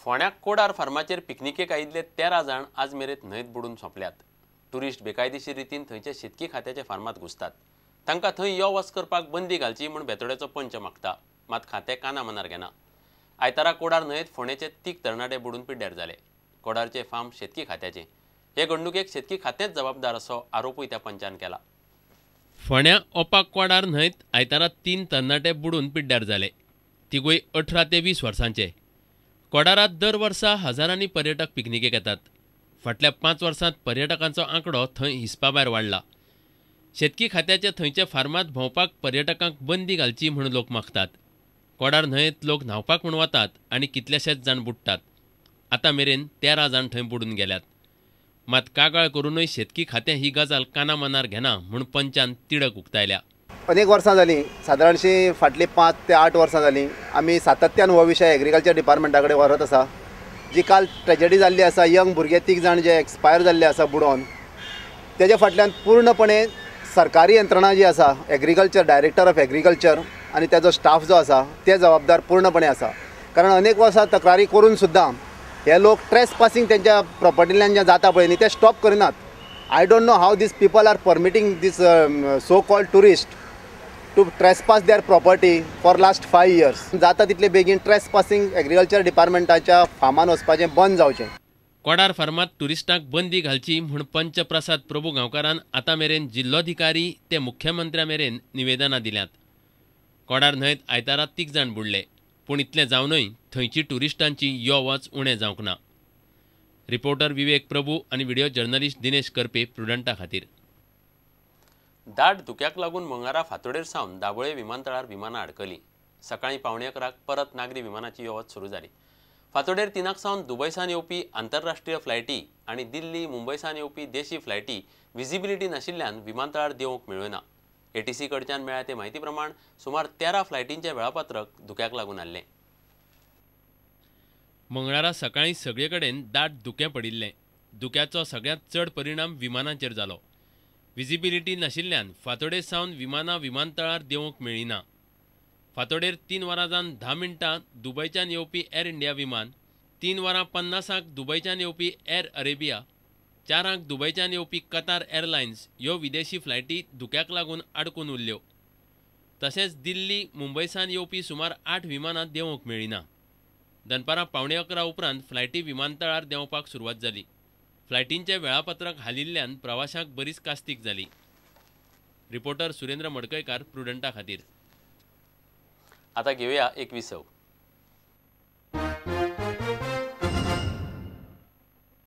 फोंड्याक कोडार फार्माचेर पिकनिकेक आयिल्ले 13 जाण आज मेरेन न्हंयत बुडून सोंपल्यात। टुरिस्ट बेकायदेशीर रितीन थंयचे शेतकी खात्याचे फार्मात घुसतात। तांकां थंय यो वच करपाक बंदी घालची म्हूण बेतोड्याचो पंच मागता, मात खातें काना मनार घेना। आयतारा कोडार न्हंयत फोंडेचे 3 तरणाटे बुडून पिड्ड्यार जाले। कोडारचे फार्म शेतकी खात्याचे। हे घडणुकेक शेतकी खातेंच जबाबदार असो आरोपूय त्या पंचान केला। फोंड्या ओपाक कोडार न्हंयत आयतारा 3 तरणाटे बुडून पिड्ड्यार जाले। तिगूय 18 ते 20 वर्सांचे। कोडारात दर वर्सा हजारांनी पर्यटक पिकनिकेक येतात। फाटल्या 5 वर्सांत पर्यटकांचो आंकडो थंय हिसपाभायर वाडला। शेतकी खात्याचे थंयचे फार्मात भोंवपाक पर्यटकांक बंदी घालची म्हूण लोक मागतात। कोडार न्हंयत लोक न्हावपाक म्हूण वतात आनी कितलेशेच जाण बुडटात। आतां मेरेन 13 जाण थंय बुडून गेल्यात। मात कागाळ करूनय शेतकी खातें ही गजाल काना मनार घेना म्हूण पंचान तिडक उक्तायल्या। अनेक वर्सां जालीं, सादारणशी फाटलीं 5 ते 8 वर्सां जालीं आमी सातत्यान हो विशय एग्रीकल्चर डिपार्टमेंटा कडेन व्हरत आसा। जी काल ट्रेजेडी जाल्ली आसा, यंग भुरगे 3 जाण जे एक्सपायर जाल्ले आसा बुडोवन, तेजे फाटल्यान पूर्णपणे सरकारी यंत्रणा जी आसा, एग्रीकल्चर डायरेक्टर ऑफ एग्रीकल्चर आनी तेजो स्टाफ जो आसा ते जबाबदार पूर्णपणे आसा। कारण अनेक वर्सां तक्रारी करून सुद्दां हे लोक ट्रेस पासींग तेंच्या प्रॉपर्टींतल्यान जें जाता पळय न्ही, ते स्टॉप करिनात। I don't know how these people are permitting these so called tourist to trespass their property for last 5 years। जाता तितले बेगीन ट्रेसपासींग एग्रीकल्चर डिपार्टमेंटाच्या फार्मान वचपाचें बंद जावचें। कोडार फार्मात टुरिस्टांक बंदी घालची म्हूण पंच प्रसाद प्रभू गांवकारान आतां मेरेन जिल्लोधिकारी ते मुख्यमंत्र्या मेरेन निवेदनां दिल्यांत। कोडार न्हंयत आयतारा 3 जाण बुडले, पूण इतलें जावनय थंयची टुरिस्टांची यो वच उणें जावंक ना। रिपोर्टर विवेक प्रभू आनी व्हिडिओ जर्नलिस्ट दिनेश करपे, प्रुडंटा खातीर। दाट धुक्याक लागून मंगळारा फातोडेर सावन दाबोळे विमानतळार विमानां अडकलीं। सकाळीं 11:15 परत नागरी विमानाची येवत सुरू जाली। फातोडेर 3 सावन दुबयसान येवपी आंतरराष्ट्रीय फ्लायटी आनी दिल्ली, मुंबयसान येवपी देशी फ्लायटी विजिबिलिटी नाशिल्ल्यान विमानतळार देवंक मेळ्ळ्यो। ATC कडच्यान मेळ्ळ्या ते म्हायती प्रमाण सुमार 13 फ्लायटींचें वेळापत्रक धुक्याक लागून आसलें। मंगळारा सकाळीं सगळे कडेन दाट धुकें पडिल्लें। धुक्याचो सगळ्यांत चड परिणाम विमानांचेर जालो। विजिबिलिटी नाशिल्ल्यान फातोडे सावन विमानां विमानतळार देवंक मेळ्ळीं ना। फातोडेर 3 वरां जावन 10 मिनटां दुबयच्यान येवपी एर इंडिया विमान, 3 वरां 50 दुबयच्यान येवपी एर अरेबिया, 4 दुबयच्यान येवपी कतार एअरलायन्स ह्यो विदेशी फ्लायटी धुक्याक लागून आडकून उरल्यो। तशेंच दिल्ली, मुंबयसान येवपी सुमार 8 विमानां देवंक मेळ्ळीं ना। दनपारां 11:15 उपरांत फ्लायटी विमानतळार देंवपाक सुरवात जाली। फ्लायटींचें वेळापत्रक हालिल्ल्यान प्रवाशांक बरीच कास्तीक जाली। रिपोर्टर सुरेंद्र मडकयकार, प्रुडंटा खातीर। आतां घेवया एक विसव।